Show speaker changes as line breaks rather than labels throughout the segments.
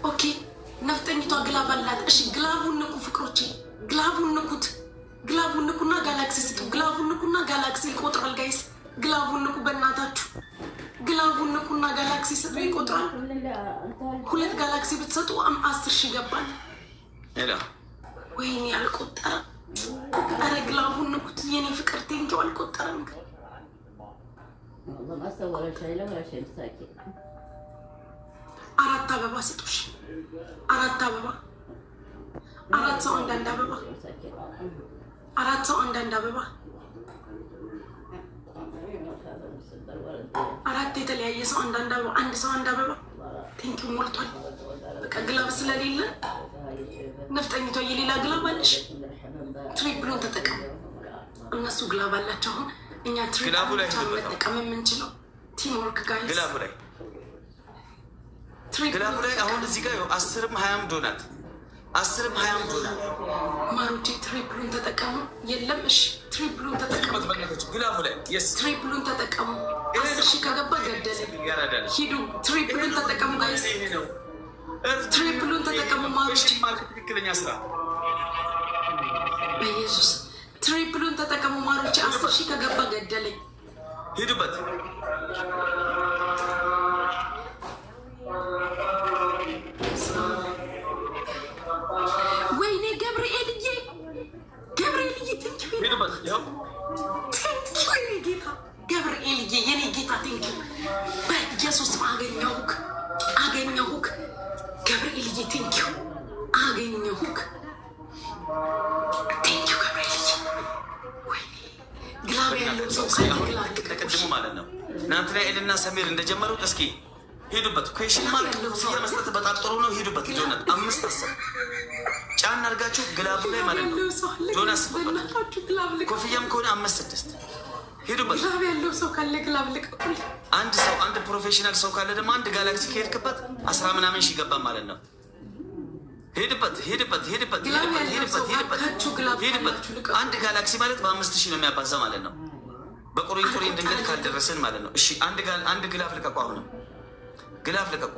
ኦኬ ነፍጠኝቷ ግላብ አላት። እሺ ግላቡን ንኩ ፍቅሮቼ፣ ግላቡን ንኩት። ግላቡን ንኩና ጋላክሲ ስጡ። ግላቡን ንኩና ጋላክሲ ይቆጥራል ጋይስ። ግላቡን ንኩ በእናታችሁ። ግላቡን ንኩና ጋላክሲ ስጡ ይቆጥራል። 2 ጋላክሲ ብትሰጡ 10,000 ይገባል። ወይኔ አልቆጠረም። ኧረ ግላቡን ንኩት የኔ ፍቅር ቴንኪው። አልቆጠረም ግን 4 አበባ ስጡሽ። 4 አበባ 4 ሰው አንዳንድ አበባ 4 ሰው አንዳንድ አበባ 4 የተለያየ ሰው አንዳንድ አበባ 1 ሰው አንድ አበባ። ቴንኪው ሞልቷል። በቃ ግላብ ስለሌለ ነፍጠኝቷ የሌላ ግላብ አለሽ። ትሪፕሉን ተጠቀሙ። እነሱ ግላብ አላቸው። አሁን እኛ ትሪፕሉን መጠቀም የምንችለው ቲምወርክ ጋይስ።
ግላቡ ላይ አሁን እዚህ ጋር 10ም 20ም ዶናት 10ም 20ም ዶናት
ማሮቼ ትሪፕሉን ተጠቀሙ። የለም እሺ ትሪፕሉን ተጠቀሙ።
ግላቡ ላይ
ትሪፕሉን ተጠቀሙ። 10,000 ከገባ ገደለ። ሂዱ ትሪፕሉን ተጠቀሙ ጋይስ። ትሪፕሉን ተጠቀሙ ማሮቼ።
ትክክለኛ ስራ
በኢየሱስ ትሪፕሉን ተጠቀሙ ማሮቼ። 10,000 ከገባ ገደለኝ።
ሂዱበት።
ወይኔ ገብርኤልዬ ቴንኪው የኔ ጌታ ገብርኤልዬ የኔ ጌታ ቴንኪው። በኢየሱስ አገኘሁክ ገብርኤልዬ ቴንኪው። አገኘሁክ ቴንኪው ገብርኤልዬ። ወይኔ ግላብ ያለው ሰው
ቅድሙ ማለት ነው። ትናንትና ኤልና ሰሜር እንደጀመሩት እስኪ ሄዱበት። ኩዌሽን ማርክ መስጠት በጣም ጥሩ ነው። ሄዱበት። ጆናት 5 10 ጫን አድርጋችሁ ግላቡ ላይ ማለት ነው። ጆናስ ኮፍያም ከሆነ 5 6 ሄዱበት።
ግላብ ያለው ሰው ካለ ግላብ ልቀቁል።
አንድ ፕሮፌሽናል ሰው ካለ ደግሞ 1 ጋላክሲ ከሄድክበት 10 ምናምን ሺህ ገባ ማለት ነው። ሄድበት። 1 ጋላክሲ ማለት በ5,000 ነው የሚያባዛ ማለት ነው። በቁሪን ድንገት ካልደረስን ማለት ነው። እሺ አንድ ግላፍ ልቀቁ። አሁንም ግላፍ ልቀቁ።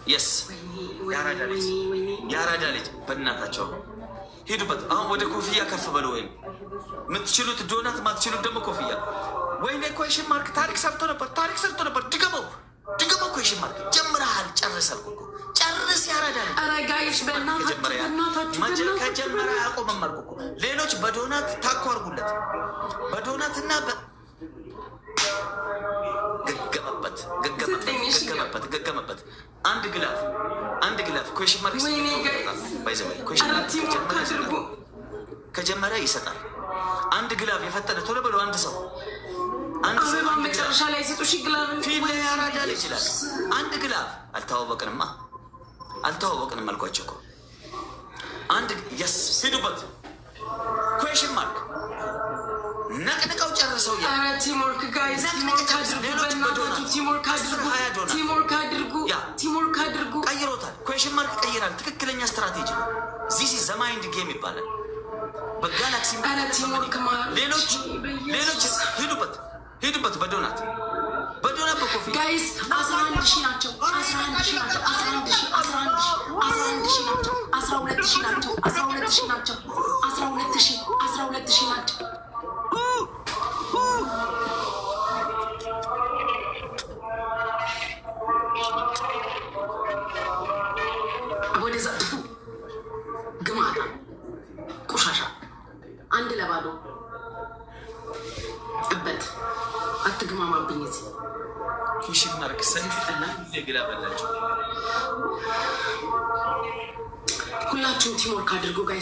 የስ ያራዳ ልጅ በእናታቸው ሄዱበት። አሁን ወደ ኮፍያ ከፍ በሉ። ወይም የምትችሉት ዶናት፣ ማትችሉት ደግሞ ኮፍያ። ወይኔ ኩዌሽን ማርክ ታሪክ ሰርቶ ነበር። ድገመው። ኩዌሽን ማርክ ጀምረሃል። ጨርሰል እኮ ጨርስ። ያራዳል። ከጀመረ አያቆምም አልኩ እኮ። ሌሎች በዶናት ታኮ አድርጉለት። በዶናትና ገገመበት። አንድ ግላፍ ኩዌሽን ማርክ ከጀመረ ይሰጣል። አንድ ግላፍ የፈጠነ ቶሎ በሉ። አንድ ሰው
መጨረሻ ላይ ስጡ።
ፊት ላይ ያራዳል ይችላል። አንድ ግላፍ አልተዋወቅንም አልኳቸው እኮ። አንድ የስ ሂዱበት። ኩዌሽን ማርክ ነቅንቀው ጨርሰው
ቲምወርክ ጋይስ፣ ቲምወርክ አድርጉ።
ቀይሮታል። ኩዌሽን ማርክ ቀይራል። ትክክለኛ ስትራቴጂ ነው። ዚስ ኢዝ ዘ ማይንድ ጌም ይባላል በጋላክሲ። ሌሎች ሂዱበት። በዶናት በኮፊ
ጋይስ 11,000 ናቸው። 12,000 ናቸው። 12,000 ናቸው። ወደዛ ግማታ ቆሻሻ 1 ለባዶ እበት አትግማማብኝ። እዚህ
ኩዌሽን ማርክ ሰንጠና ግላብ አላቸው።
ሁላችሁም ቲምወርክ አድርጉ ጋይስ።